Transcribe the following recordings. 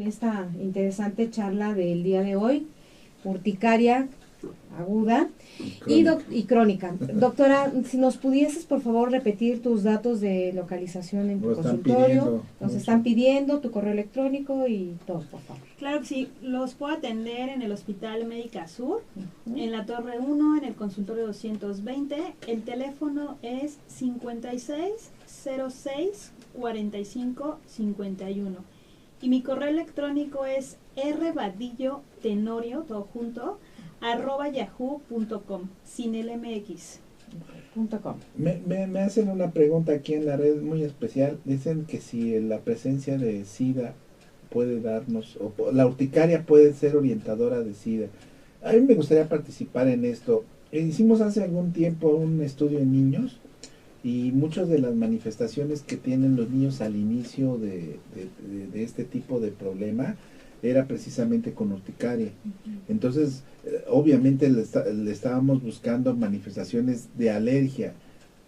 Esta interesante charla del día de hoy, urticaria aguda y crónica. Doctora, si nos pudieses por favor repetir tus datos de localización en tu consultorio, nos están pidiendo tu correo electrónico y todo, por favor. Claro que sí, los puedo atender en el Hospital Médica Sur, en la Torre 1, en el consultorio 220. El teléfono es 5606-4551. Y mi correo electrónico es rvadillotenorio, todo junto, @yahoo.com, sin el MX. Me hacen una pregunta aquí en la red muy especial. Dicen que si la presencia de SIDA puede darnos, o la urticaria puede ser orientadora de SIDA. A mí me gustaría participar en esto. Hicimos hace algún tiempo un estudio en niños y muchas de las manifestaciones que tienen los niños al inicio de este tipo de problema era precisamente con urticaria. Entonces, obviamente le estábamos buscando manifestaciones de alergia,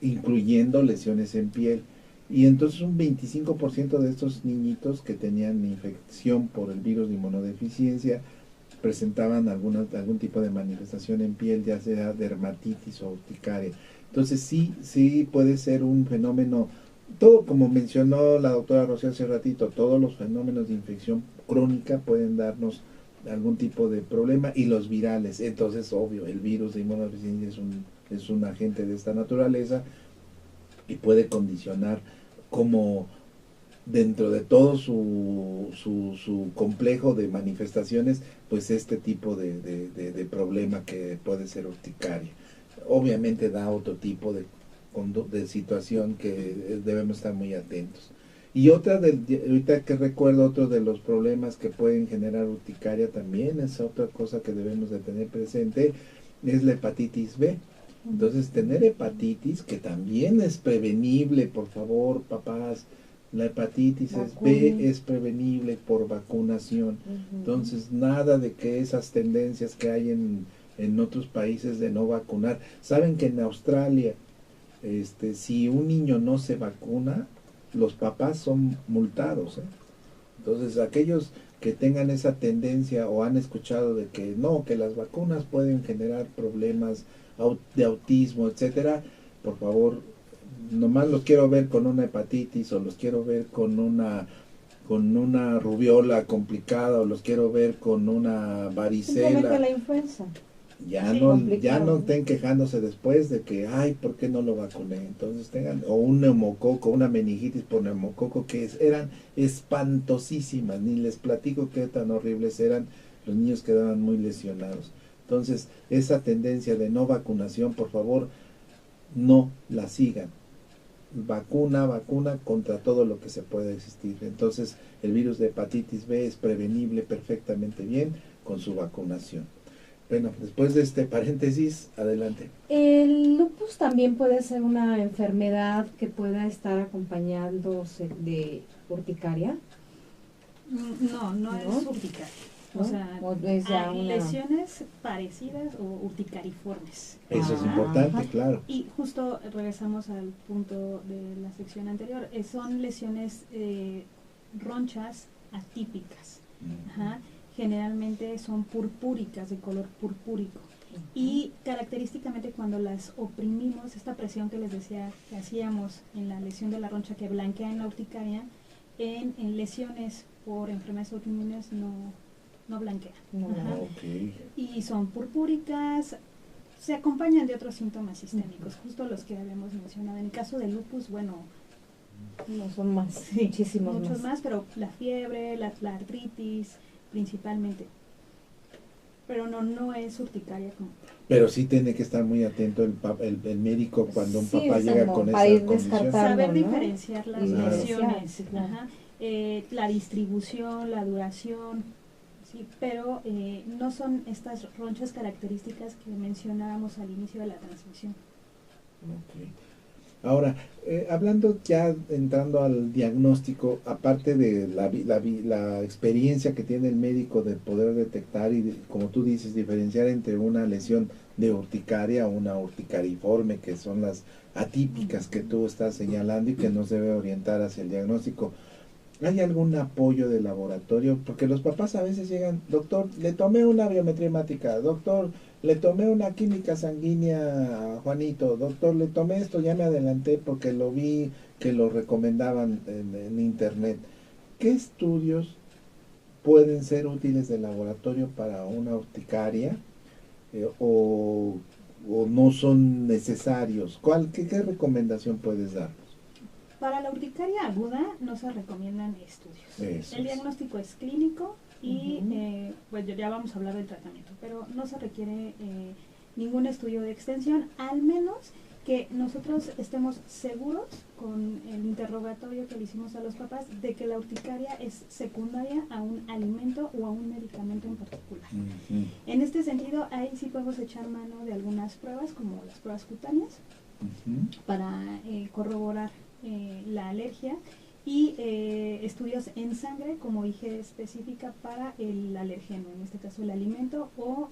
incluyendo lesiones en piel. Y entonces un 25% de estos niñitos que tenían infección por el virus de inmunodeficiencia presentaban algún tipo de manifestación en piel, ya sea dermatitis o urticaria. Entonces sí puede ser un fenómeno, todo como mencionó la doctora Rocío hace ratito, todos los fenómenos de infección crónica pueden darnos algún tipo de problema, y los virales. Entonces, obvio, el virus de inmunodeficiencia es un agente de esta naturaleza y puede condicionar como dentro de todo su complejo de manifestaciones, pues este tipo de problema que puede ser urticaria. Obviamente da otro tipo de situación que debemos estar muy atentos. Y ahorita que recuerdo, otro de los problemas que pueden generar urticaria también, es otra cosa que debemos de tener presente, es la hepatitis B. Entonces, tener hepatitis, que también es prevenible, por favor, papás, la hepatitis B es prevenible por vacunación. Entonces, nada de que esas tendencias que hay en otros países de no vacunar. Saben que en Australia, si un niño no se vacuna, los papás son multados, Entonces, aquellos que tengan esa tendencia o han escuchado de que no, que las vacunas pueden generar problemas de autismo, etcétera, por favor, nomás los quiero ver con una hepatitis, o los quiero ver con una rubiola complicada, o los quiero ver con una varicela. Simplemente la influenza. Ya no estén quejándose después de que, ay, ¿por qué no lo vacuné? Entonces o un neumococo, una meningitis por neumococo, que eran espantosísimas, ni les platico qué tan horribles eran, los niños quedaban muy lesionados. Entonces, esa tendencia de no vacunación, por favor, no la sigan. Vacuna contra todo lo que se pueda existir. Entonces, el virus de hepatitis B es prevenible perfectamente bien con su vacunación. Bueno, después de este paréntesis, adelante. ¿El lupus también puede ser una enfermedad que pueda estar acompañándose de urticaria? No es urticaria. ¿No? O sea, hay lesiones parecidas o urticariformes. Eso es importante, claro. Y justo regresamos al punto de la sección anterior. Son lesiones, ronchas atípicas. Generalmente son purpúricas, de color purpúrico. Y característicamente, cuando las oprimimos, esta presión que les decía que hacíamos en la lesión de la roncha que blanquea en la urticaria, en lesiones por enfermedades autoinmunes no blanquea. Okay. Y son purpúricas, se acompañan de otros síntomas sistémicos, justo los que habíamos mencionado. En el caso del lupus, bueno, no son más, muchos más, pero la fiebre, la artritis principalmente, pero no es urticaria como tal. Pero sí tiene que estar muy atento el médico cuando un papá llega con esa condición. Saber diferenciar las lesiones, la distribución, la duración, sí, pero no son estas ronchas características que mencionábamos al inicio de la transmisión. Okay. Ahora, hablando ya, entrando al diagnóstico, aparte de la experiencia que tiene el médico de poder detectar y, como tú dices, diferenciar entre una lesión de urticaria o una urticariforme, que son las atípicas que tú estás señalando y que nos debe orientar hacia el diagnóstico, ¿Hay algún apoyo de laboratorio? Porque los papás a veces llegan, doctor, le tomé una biometría hemática, doctor, le tomé una química sanguínea a Juanito, doctor, le tomé esto, ya me adelanté porque lo vi que lo recomendaban en internet. ¿Qué estudios pueden ser útiles de laboratorio para una urticaria o no son necesarios? ¿Qué recomendación puedes dar? Para la urticaria aguda no se recomiendan estudios. El diagnóstico es clínico y pues ya vamos a hablar del tratamiento, pero no se requiere ningún estudio de extensión, al menos que nosotros estemos seguros con el interrogatorio que le hicimos a los papás de que la urticaria es secundaria a un alimento o a un medicamento en particular. En este sentido, ahí sí podemos echar mano de algunas pruebas, como las pruebas cutáneas, para corroborar la alergia, y estudios en sangre como IgE específica para el alergeno, en este caso el alimento o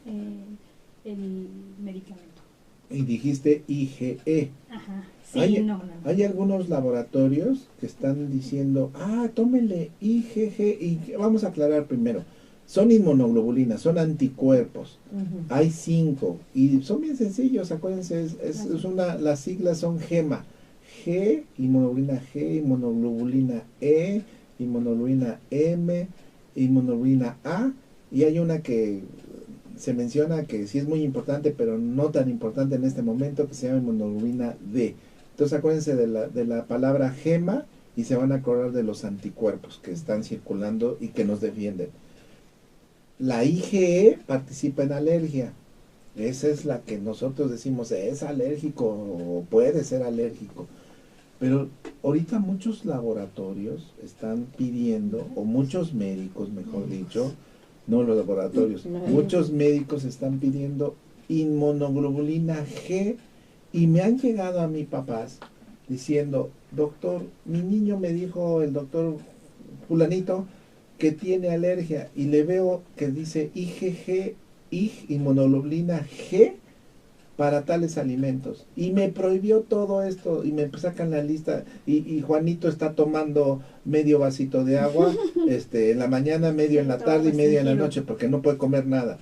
el medicamento. Y dijiste IgE. Ajá, sí, hay, no. hay algunos laboratorios que están diciendo, tómenle IgG, y vamos a aclarar primero, son inmunoglobulinas, son anticuerpos, hay 5, y son bien sencillos, acuérdense, las siglas son GEMA, G, inmunoglobulina G, inmunoglobulina E, inmunoglobulina M, inmunoglobulina A, y hay una que se menciona que sí es muy importante, pero no tan importante en este momento, que se llama inmunoglobulina D. Entonces acuérdense de la palabra GEMA y se van a acordar de los anticuerpos que están circulando y que nos defienden. La IgE participa en alergia. Esa es la que nosotros decimos, es alérgico o puede ser alérgico. Pero ahorita muchos laboratorios están pidiendo, o muchos médicos, mejor dicho, no los laboratorios, muchos médicos están pidiendo inmunoglobulina G, y me han llegado a mis papás diciendo, doctor, mi niño me dijo el doctor fulanito que tiene alergia, y le veo que dice IgG, inmunoglobulina G para tales alimentos, y me prohibió todo esto, y me sacan la lista, y Juanito está tomando medio vasito de agua en la mañana, medio en la tarde y medio en la noche, porque no puede comer nada.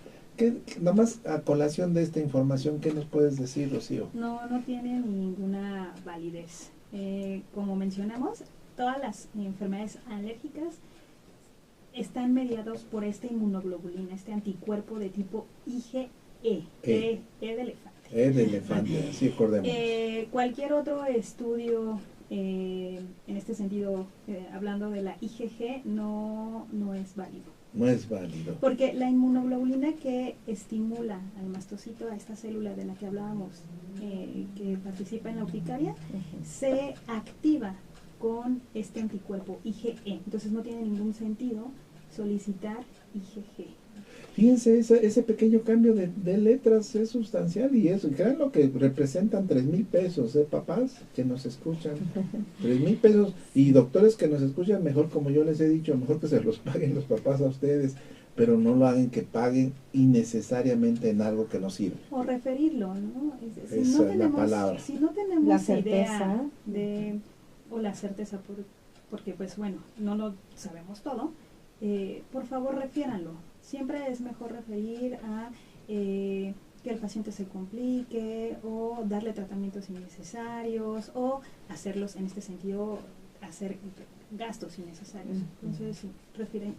Nomás a colación de esta información, ¿qué nos puedes decir, Rocío? No tiene ninguna validez. Como mencionamos, todas las enfermedades alérgicas están mediados por esta inmunoglobulina, este anticuerpo de tipo IgE, E de elefante. De elefante, sí, acordemos. Cualquier otro estudio en este sentido, hablando de la IgG, no es válido. No es válido. Porque la inmunoglobulina que estimula al mastocito, a esta célula de la que hablábamos, que participa en la urticaria, se activa con este anticuerpo IgE. Entonces no tiene ningún sentido solicitar IgG. Fíjense, ese pequeño cambio de letras es sustancial, y eso, y crean lo que representan 3,000 pesos, papás que nos escuchan, 3,000 pesos, y doctores que nos escuchan, mejor, como yo les he dicho, mejor que se los paguen los papás a ustedes, pero no lo hagan que paguen innecesariamente en algo que no sirve. O referirlo, ¿no? Esa es la palabra. Si no tenemos la certeza o la certeza, porque pues bueno, no lo sabemos todo, por favor refiéranlo. Siempre es mejor referir a que el paciente se complique, o darle tratamientos innecesarios, o hacerlos, en este sentido, hacer gastos innecesarios. Entonces, sí,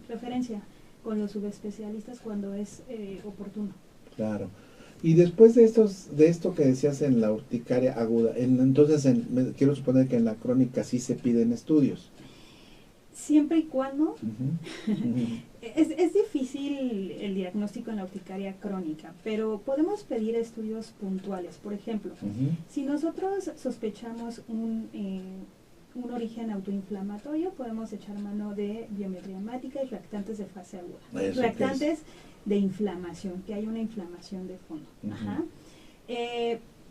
referencia con los subespecialistas cuando es oportuno. Claro. Y después de esto que decías en la urticaria aguda, entonces quiero suponer que en la crónica sí se piden estudios. Siempre y cuando es difícil el diagnóstico en la urticaria crónica, pero podemos pedir estudios puntuales. Por ejemplo, si nosotros sospechamos un origen autoinflamatorio, podemos echar mano de biometría hemática y reactantes de fase aguda. Reactantes de inflamación, que hay una inflamación de fondo.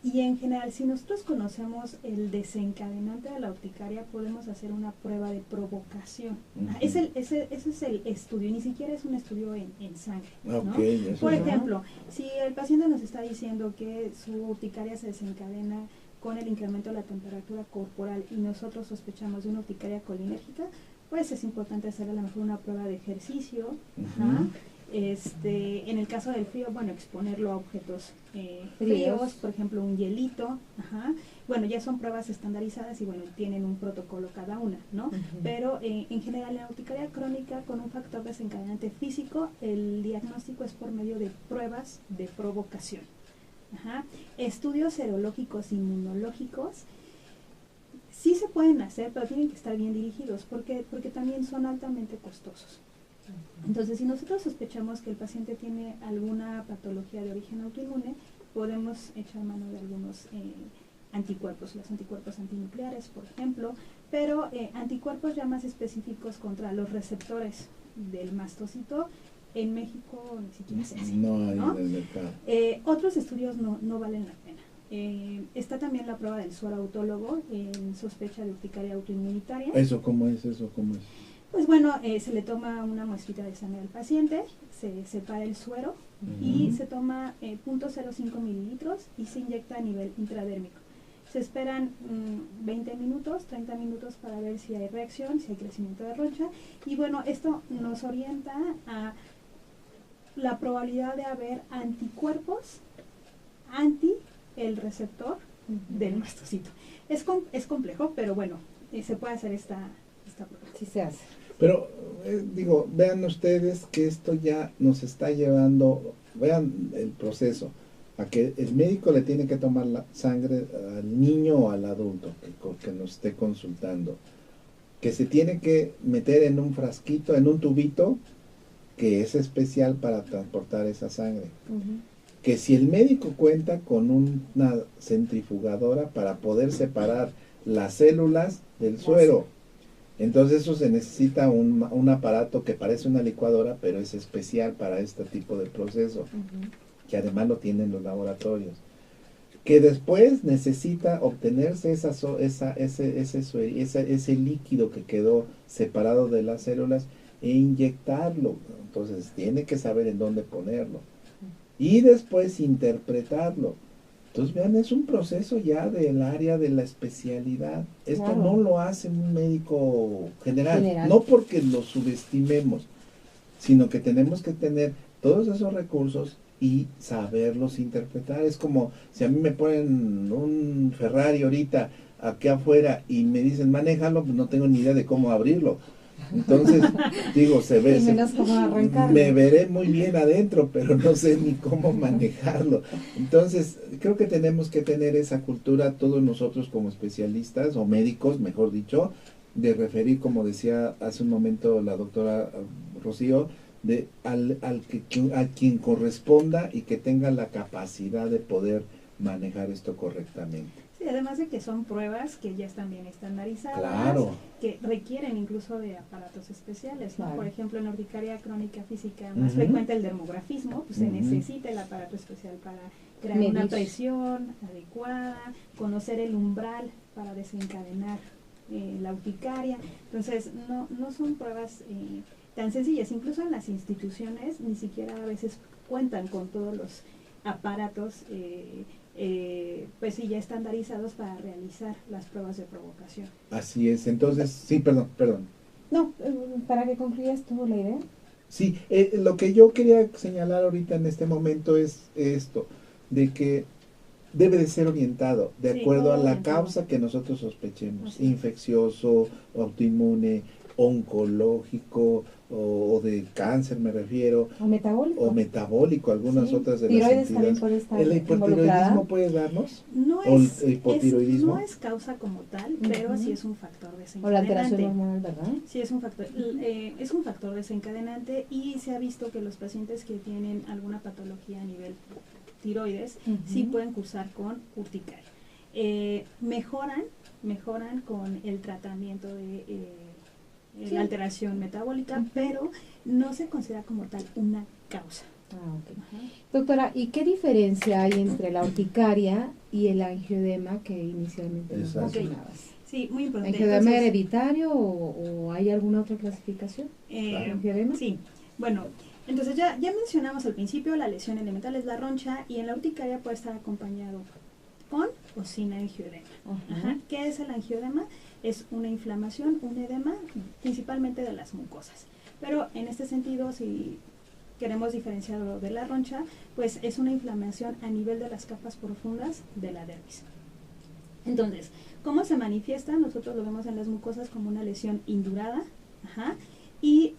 Y en general, si nosotros conocemos el desencadenante de la urticaria, podemos hacer una prueba de provocación. Ese es el estudio, ni siquiera es un estudio en sangre, ¿no? Por ejemplo, si el paciente nos está diciendo que su urticaria se desencadena con el incremento de la temperatura corporal y nosotros sospechamos de una urticaria colinérgica, pues es importante hacer a lo mejor una prueba de ejercicio. Ujú. Ajá. En el caso del frío, bueno, exponerlo a objetos fríos, por ejemplo un hielito, ajá. Bueno, ya son pruebas estandarizadas y bueno, tienen un protocolo cada una, ¿no? Pero en general en la urticaria crónica con un factor desencadenante físico, el diagnóstico es por medio de pruebas de provocación. Ajá. Estudios serológicos inmunológicos sí se pueden hacer, pero tienen que estar bien dirigidos, porque también son altamente costosos. Entonces, si nosotros sospechamos que el paciente tiene alguna patología de origen autoinmune, podemos echar mano de algunos anticuerpos, los anticuerpos antinucleares, por ejemplo, pero anticuerpos ya más específicos contra los receptores del mastocito, en México ni siquiera se hace, No hay ¿no? en el mercado. Otros estudios no valen la pena. Está también la prueba del suero autólogo en sospecha de urticaria autoinmunitaria. ¿Eso cómo es? ¿Eso cómo es? Pues bueno, se le toma una muestrita de sangre al paciente, se separa el suero y se toma 0.05 mililitros y se inyecta a nivel intradérmico. Se esperan 20 minutos, 30 minutos para ver si hay reacción, si hay crecimiento de roncha. Y bueno, esto nos orienta a la probabilidad de haber anticuerpos anti el receptor del mastocito. Es complejo, pero bueno, se puede hacer esta prueba. Sí se hace. Pero, digo, vean ustedes que esto ya nos está llevando, vean el proceso, a que el médico le tiene que tomar la sangre al niño o al adulto que nos esté consultando, que se tiene que meter en un frasquito, en un tubito, que es especial para transportar esa sangre. Que si el médico cuenta con una centrifugadora para poder separar las células del suero, entonces eso se necesita un aparato que parece una licuadora, pero es especial para este tipo de proceso, que además lo tienen los laboratorios. Que después necesita obtenerse ese líquido que quedó separado de las células e inyectarlo. Entonces tiene que saber en dónde ponerlo. Y después interpretarlo. Entonces, vean, es un proceso ya del área de la especialidad. Esto Claro. no lo hace un médico general, no porque lo subestimemos, sino que tenemos que tener todos esos recursos y saberlos interpretar. Es como si a mí me ponen un Ferrari ahorita aquí afuera y me dicen, manéjalo, pues no tengo ni idea de cómo abrirlo. Entonces, digo, me veré muy bien adentro, pero no sé ni cómo manejarlo. Entonces, creo que tenemos que tener esa cultura todos nosotros como especialistas, o médicos, mejor dicho, de referir, como decía hace un momento la doctora Rocío, a quien corresponda y que tenga la capacidad de poder manejar esto correctamente. Sí, además de que son pruebas que ya están bien estandarizadas, claro, que requieren incluso de aparatos especiales, ¿no? Claro. Por ejemplo, en la urticaria crónica física más frecuente, el dermografismo, pues se necesita el aparato especial para crear una presión adecuada, conocer el umbral para desencadenar la urticaria. Entonces, no son pruebas tan sencillas. Incluso en las instituciones ni siquiera a veces cuentan con todos los aparatos pues sí, ya estandarizados para realizar las pruebas de provocación. Así es. Entonces, sí, perdón. No, para que concluyas tú la idea. Sí, lo que yo quería señalar ahorita en este momento es esto, de que debe de ser orientado de acuerdo a la causa que nosotros sospechemos, infeccioso, autoinmune, oncológico o de cáncer me refiero, o metabólico, algunas otras de las entidades. ¿El hipotiroidismo puede darnos? No es causa como tal, pero sí es un factor desencadenante. O la alteración hormonal, ¿verdad? Sí, es un factor desencadenante, y se ha visto que los pacientes que tienen alguna patología a nivel tiroides sí pueden cursar con urticaria. Mejoran con el tratamiento de la alteración metabólica, pero no se considera como tal una causa. Doctora, ¿y qué diferencia hay entre la urticaria y el angioedema que inicialmente nos mencionabas? Sí, muy importante. ¿Angioedema hereditario o hay alguna otra clasificación? ¿Angioedema? Sí, bueno, entonces ya mencionamos al principio, la lesión elemental es la roncha, y en la urticaria puede estar acompañado con o sin angioedema. Ajá. ¿Qué es el angioedema? Es una inflamación, un edema, principalmente de las mucosas. Pero en este sentido, si queremos diferenciarlo de la roncha, pues es una inflamación a nivel de las capas profundas de la dermis. Entonces, ¿cómo se manifiesta? Nosotros lo vemos en las mucosas como una lesión indurada, ajá, y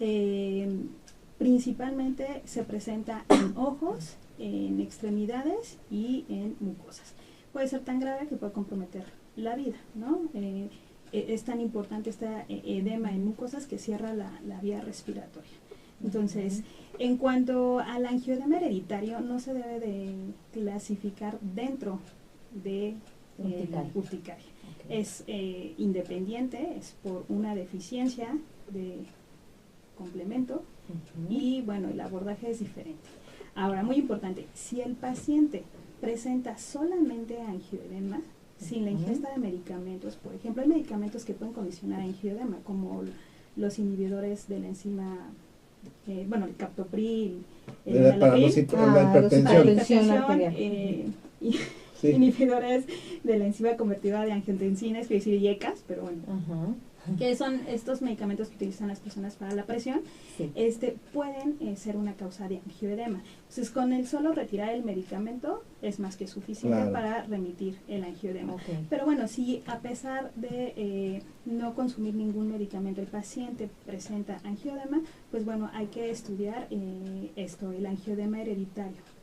principalmente se presenta en ojos, en extremidades y en mucosas. Puede ser tan grave que puede comprometer la vida, ¿no? Es tan importante este edema en mucosas que cierra la vía respiratoria. Entonces, en cuanto al angioedema hereditario, no se debe de clasificar dentro de urticaria. Okay. Es independiente, es por una deficiencia de complemento y bueno, el abordaje es diferente. Ahora, muy importante, si el paciente presenta solamente angioedema, sin la ingesta de medicamentos, por ejemplo, hay medicamentos que pueden condicionar angioedema, como los inhibidores de la enzima, bueno, el captopril, para la hipertensión arterial, sí. Inhibidores de la enzima convertidora de angiotensina, es decir, IECAS, pero bueno, que son estos medicamentos que utilizan las personas para la presión, sí. Pueden ser una causa de angioedema. Entonces, con el solo retirar el medicamento es más que suficiente, claro, para remitir el angioedema. Okay. Pero bueno, si a pesar de no consumir ningún medicamento el paciente presenta angioedema, pues bueno, hay que estudiar el angioedema hereditario.